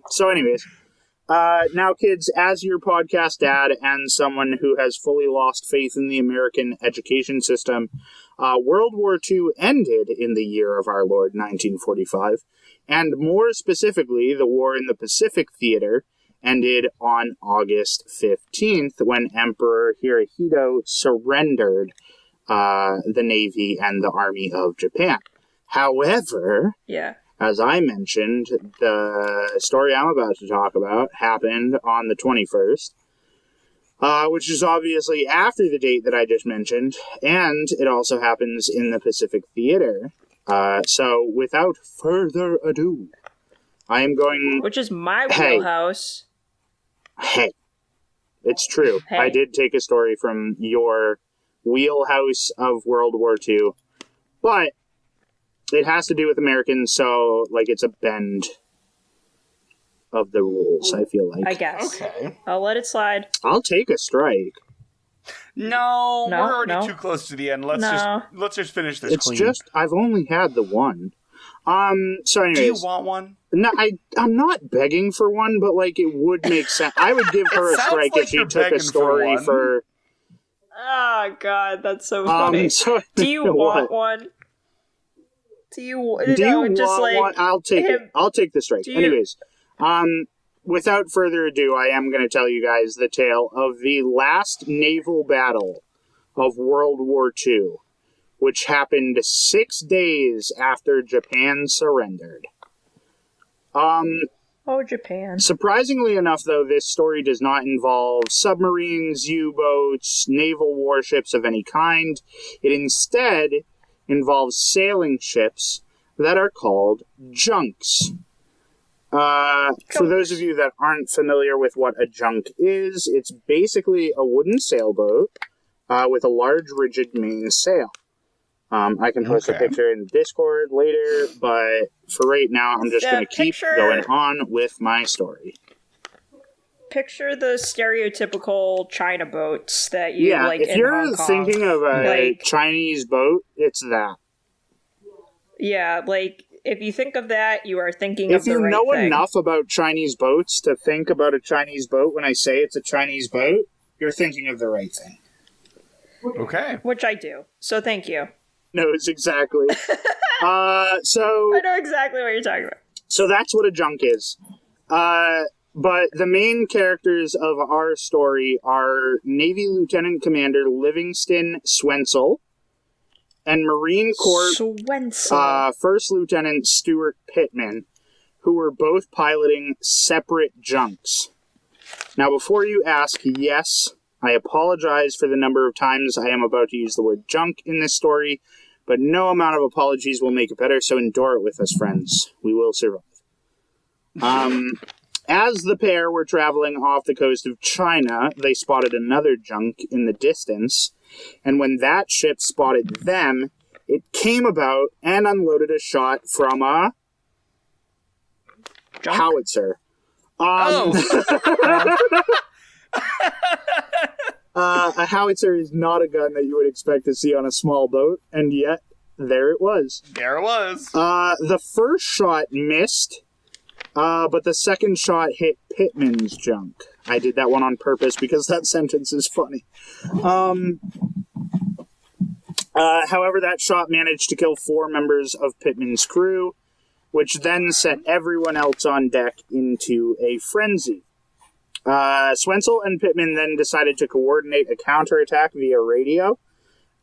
So anyways, now kids, as your podcast dad and someone who has fully lost faith in the American education system, World War II ended in the year of our Lord 1945, and more specifically, the war in the Pacific Theater ended on August 15th when Emperor Hirohito surrendered the Navy and the Army of Japan. However, as I mentioned, the story I'm about to talk about happened on the 21st, which is obviously after the date that I just mentioned, and it also happens in the Pacific Theater. So, without further ado, I am going... Which is my wheelhouse. Hey, it's true. Hey. I did take a story from your wheelhouse of World War II, but it has to do with Americans, so, like, it's a bend of the rules, I feel like. I guess. Okay. I'll let it slide. I'll take a strike. No, we're already too close to the end. Let's just finish this clean. I've only had the one. So anyways. Do you want one? No, I'm not begging for one, but, like, it would make sense. I would give her a strike if she took a story for... Oh, God, that's so funny. So, do you want one? Do you want one? I'll take it. I'll take the strike. Anyways, without further ado, I am going to tell you guys the tale of the last naval battle of World War II, which happened 6 days after Japan surrendered. Oh, Japan. Surprisingly enough, though, this story does not involve submarines, U-boats, naval warships of any kind. It instead involves sailing ships that are called junks. For those of you that aren't familiar with what a junk is, it's basically a wooden sailboat with a large rigid mainsail. I can post a picture in Discord later, but for right now, I'm just going to keep going on with my story. Picture the stereotypical China boats that you like in Hong Kong. If you're thinking of a Chinese boat, it's that. Yeah, like, if you think of that, you are thinking of the right thing. If you know enough about Chinese boats to think about a Chinese boat when I say it's a Chinese boat, you're thinking of the right thing. Okay. Which I do. So thank you. Knows exactly. So I know exactly what you're talking about. So that's what a junk is. But the main characters of our story are Navy Lieutenant Commander Livingston Swensel and Marine Corps First Lieutenant Stuart Pittman, who were both piloting separate junks. Now, before you ask, yes, I apologize for the number of times I am about to use the word junk in this story, but no amount of apologies will make it better, so endure it with us, friends. We will survive. As the pair were traveling off the coast of China, they spotted another junk in the distance, and when that ship spotted them, it came about and unloaded a shot from a howitzer. A howitzer is not a gun that you would expect to see on a small boat, and yet there it was. The first shot missed, but the second shot hit Pittman's junk. I did that one on purpose because that sentence is funny. However, that shot managed to kill 4 members of Pittman's crew, which then set everyone else on deck into a frenzy. Swensel and Pittman then decided to coordinate a counterattack via radio,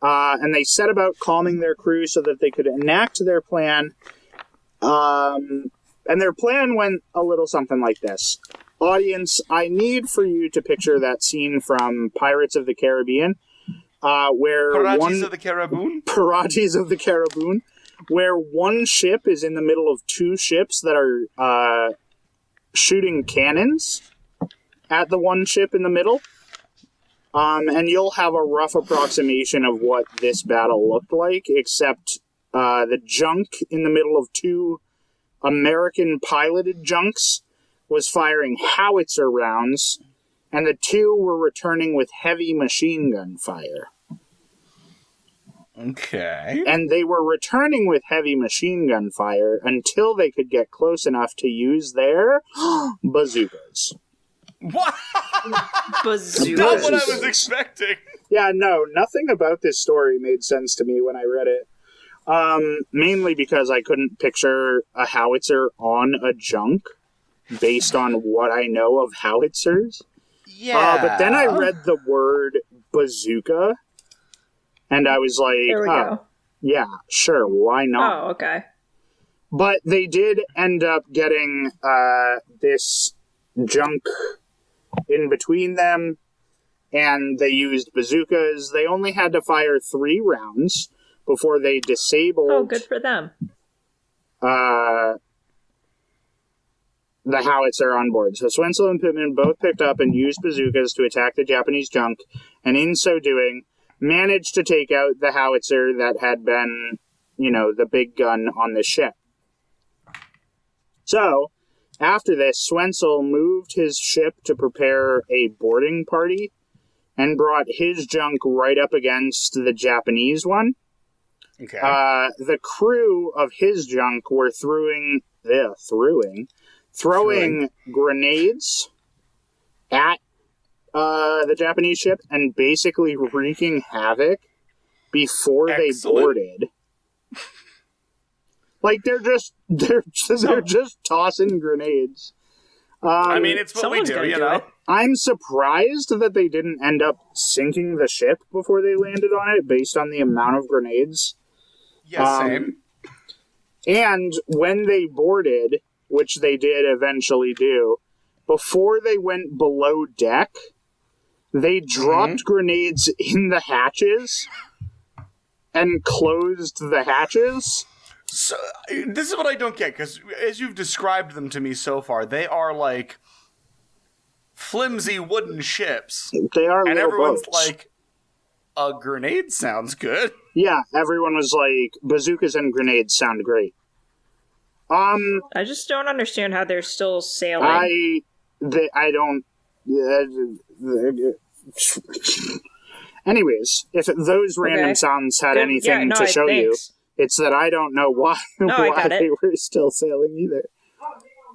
and they set about calming their crew so that they could enact their plan. And their plan went a little something like this. Audience, I need for you to picture that scene from Pirates of the Caribbean, where Pirates of the Caribbean? Pirates of the Caribbean, where one ship is in the middle of 2 ships that are shooting cannons at the one ship in the middle. And you'll have a rough approximation of what this battle looked like, except the junk in the middle of 2 American-piloted junks was firing howitzer rounds, and the 2 were returning with heavy machine gun fire. Okay. And they were returning with heavy machine gun fire until they could get close enough to use their bazookas. What? Bazookas. Not what I was expecting. Yeah, no, nothing about this story made sense to me when I read it. Mainly because I couldn't picture a howitzer on a junk based on what I know of howitzers. Yeah. But then I read the word bazooka, and I was like, There we go. Yeah, sure, why not? Oh, okay. But they did end up getting this junk in between them, and they used bazookas. They only had to fire 3 rounds before they disabled... Oh, good for them. The howitzer on board. So Swensel and Pittman both picked up and used bazookas to attack the Japanese junk, and in so doing, managed to take out the howitzer that had been, the big gun on the ship. So, after this, Swensel moved his ship to prepare a boarding party and brought his junk right up against the Japanese one. Okay. The crew of his junk were throwing grenades at the Japanese ship and basically wreaking havoc before they boarded. Like they're just tossing grenades. It's what we do, you know. I'm surprised that they didn't end up sinking the ship before they landed on it, based on the amount of grenades. Yeah, same. And when they boarded, which they did eventually do, before they went below deck, they dropped grenades in the hatches and closed the hatches. So, this is what I don't get, because as you've described them to me so far, they are like flimsy wooden ships. They are, and little everyone's boats. like, a grenade sounds good. Yeah, everyone was like, bazookas and grenades sound great. I just don't understand how they're still sailing. I don't... Anyways, if those random sounds had anything to show you, it's that I don't know why they were still sailing either.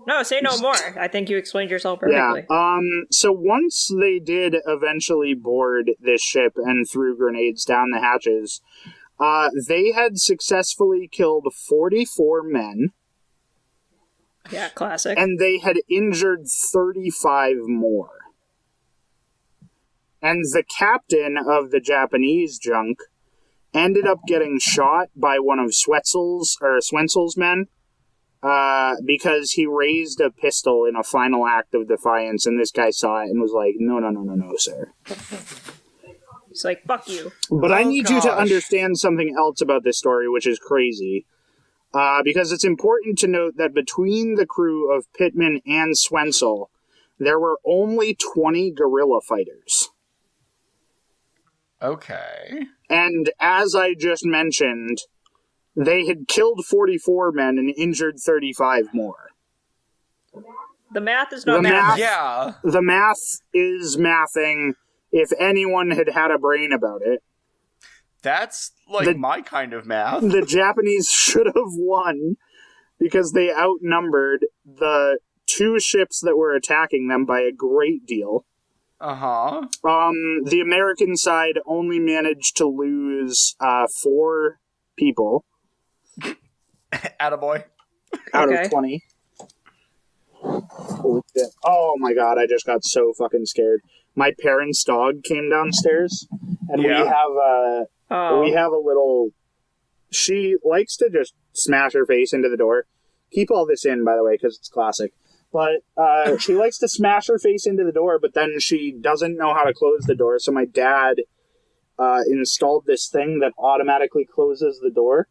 No, say no more. I think you explained yourself perfectly. Yeah. So once they did eventually board this ship and threw grenades down the hatches, they had successfully killed 44 men. Yeah, classic. And they had injured 35 more. And the captain of the Japanese junk ended up getting shot by one of Swensel's men, because he raised a pistol in a final act of defiance, and this guy saw it and was like, no, sir. He's like, fuck you. But I need you to understand something else about this story, which is crazy. because it's important to note that between the crew of Pittman and Swensel, there were only 20 guerrilla fighters. Okay. And as I just mentioned, they had killed 44 men and injured 35 more. The math is not math. Yeah. The math is mathing if anyone had had a brain about it. That's like my kind of math. The Japanese should have won because they outnumbered the two ships that were attacking them by a great deal. Uh-huh. The American side only managed to lose 4 people. Attaboy. Out of 20. Holy shit. Oh my god, I just got so fucking scared. My parents' dog came downstairs, and we have a little... She likes to just smash her face into the door. Keep all this in, by the way, because it's classic. But she likes to smash her face into the door, but then she doesn't know how to close the door, so my dad installed this thing that automatically closes the door.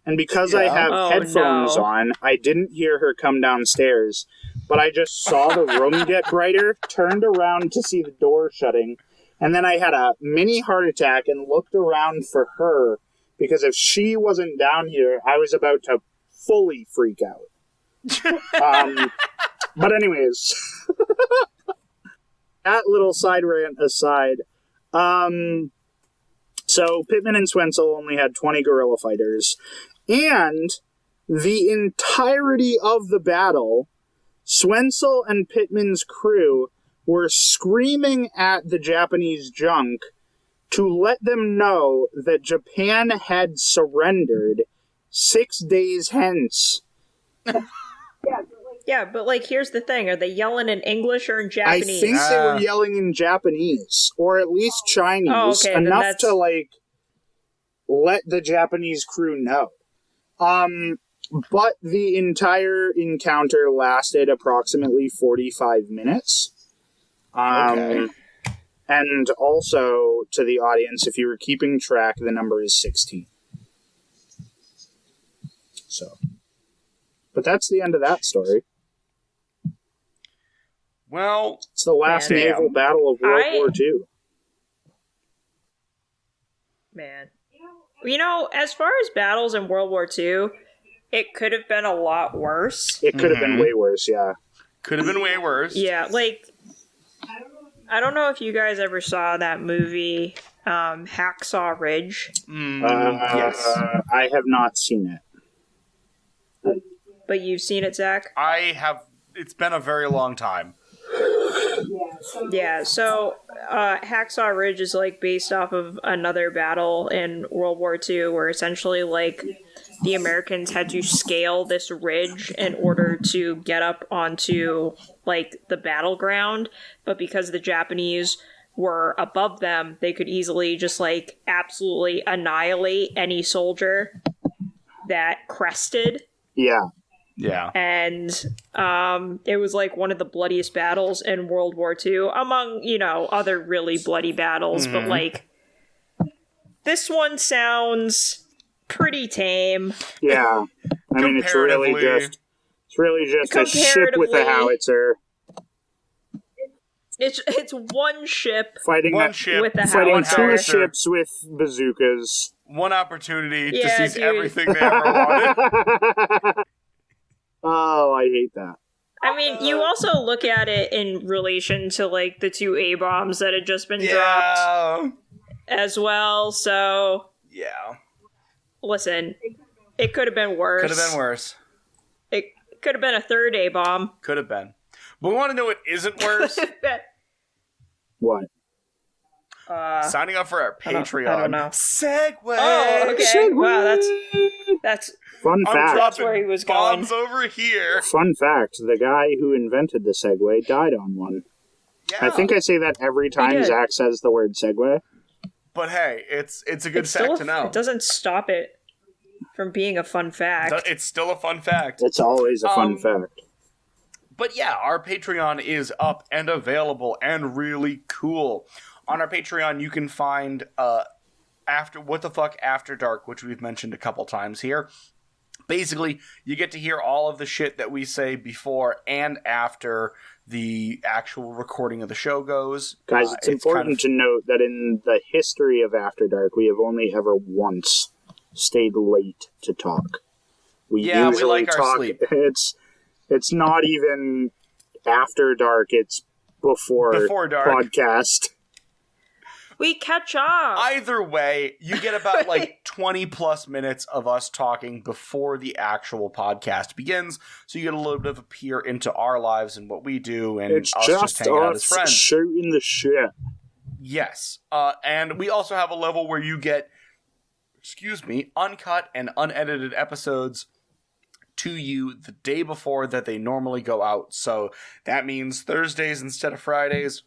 And because I have headphones on, I didn't hear her come downstairs, but I just saw the room get brighter, turned around to see the door shutting, and then I had a mini heart attack and looked around for her, because if she wasn't down here, I was about to fully freak out. But anyways, that little side rant aside, so Pittman and Swensel only had 20 guerrilla fighters, and the entirety of the battle, Swensel and Pittman's crew were screaming at the Japanese junk to let them know that Japan had surrendered 6 days hence. Yeah, but like, here's the thing. Are they yelling in English or in Japanese? I think they were yelling in Japanese, or at least Chinese, enough to, like, let the Japanese crew know. But the entire encounter lasted approximately 45 minutes. And also, to the audience, if you were keeping track, the number is 16. So, but that's the end of that story. Well, it's the last naval battle of World War II. Man. You know, as far as battles in World War II, it could have been a lot worse. It could have been way worse, yeah. Could have been way worse. Yeah, like, I don't know if you guys ever saw that movie, Hacksaw Ridge. Yes. I have not seen it. But you've seen it, Zach? I have. It's been a very long time. Yeah, so Hacksaw Ridge is like based off of another battle in World War II where essentially like the Americans had to scale this ridge in order to get up onto like the battleground, but because the Japanese were above them, they could easily just like absolutely annihilate any soldier that crested. Yeah. Yeah. And it was like one of the bloodiest battles in World War II, among, you know, other really bloody battles. But like, this one sounds pretty tame. Yeah. I mean, it's really just a ship with a howitzer. It's one ship fighting with a fighting howitzer. 2 ships with bazookas. One opportunity to seize everything they ever wanted. Oh, I hate that. I mean, you also look at it in relation to, like, the 2 A-bombs that had just been dropped as well, so... Yeah. Listen, it could have been worse. Could have been worse. It could have been a 3rd A-bomb. Could have been. But we want to know what isn't worse? What? Signing up for our Patreon. I don't know. Segway! Oh, okay. Segway! Wow, that's... Fun fact. That's where he was going. Bombs over here. Fun fact, the guy who invented the Segway died on one. Yeah. I think I say that every time Zach says the word Segway. But hey, it's a good fact to know. It doesn't stop it from being a fun fact. It's still a fun fact. It's always a fun fact. But yeah, our Patreon is up and available and really cool. On our Patreon, you can find What the Fuck After Dark, which we've mentioned a couple times here. Basically, you get to hear all of the shit that we say before and after the actual recording of the show goes. Guys, it's important to note that in the history of After Dark, we have only ever once stayed late to talk. We like our sleep. It's not even after dark, it's before dark podcast. We catch up. Either way, you get about 20 plus minutes of us talking before the actual podcast begins, so you get a little bit of a peer into our lives and what we do, and it's us just hanging out as friends. Shooting the shit. Yes. And we also have a level where you get, uncut and unedited episodes to you the day before that they normally go out. So that means Thursdays instead of Fridays.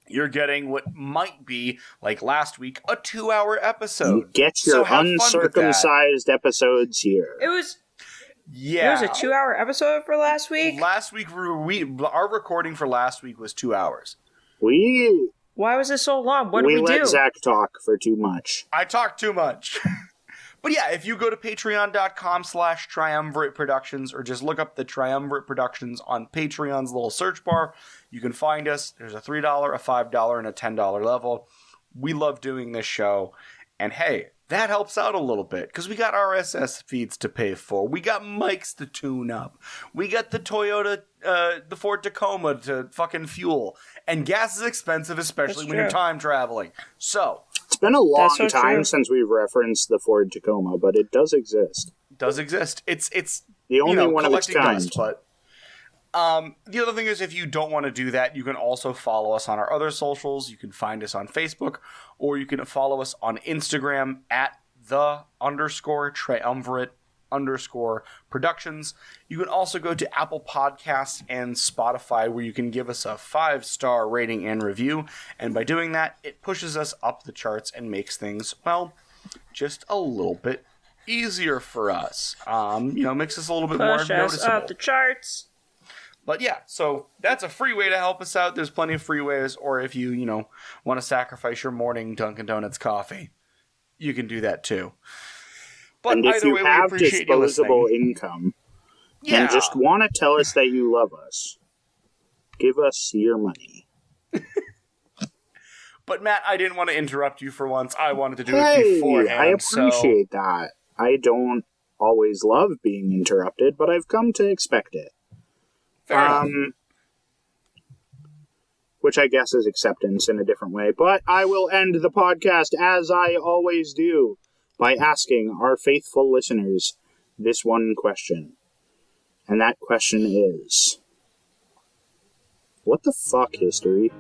You're getting what might be, like last week, a 2-hour episode. You get your uncircumcised episodes here. It was a 2-hour episode for last week? Last week, our recording for last week was 2 hours. Why was it so long? What did we do? We let Zach talk for too much. I talked too much. But yeah, if you go to patreon.com/Triumvirate Productions or just look up the Triumvirate Productions on Patreon's little search bar, you can find us. There's a $3, a $5, and a $10 level. We love doing this show. And hey, that helps out a little bit because we got RSS feeds to pay for. We got mics to tune up. We got the Toyota, the Ford Tacoma to fucking fuel. And gas is expensive, especially when you're time traveling. So... It's been a long time since we've referenced the Ford Tacoma, but it does exist. It's the only one of its kind. Dust, but the other thing is, if you don't want to do that, you can also follow us on our other socials. You can find us on Facebook, or you can follow us on Instagram at _triumvirate_productions. You can also go to Apple Podcasts and Spotify, where you can give us a 5-star rating and review. And by doing that, it pushes us up the charts and makes things, just a little bit easier for us. Makes us a little bit more noticeable. Push us up the charts. But yeah, so that's a free way to help us out. There's plenty of free ways. Or if you, want to sacrifice your morning Dunkin' Donuts coffee, you can do that too. But and if you have disposable income and just want to tell us that you love us, give us your money. But Matt, I didn't want to interrupt you for once. I wanted to do it beforehand. I appreciate that. I don't always love being interrupted, but I've come to expect it. Fair enough. Which I guess is acceptance in a different way. But I will end the podcast as I always do, by asking our faithful listeners this one question. And that question is, what the fuck, history?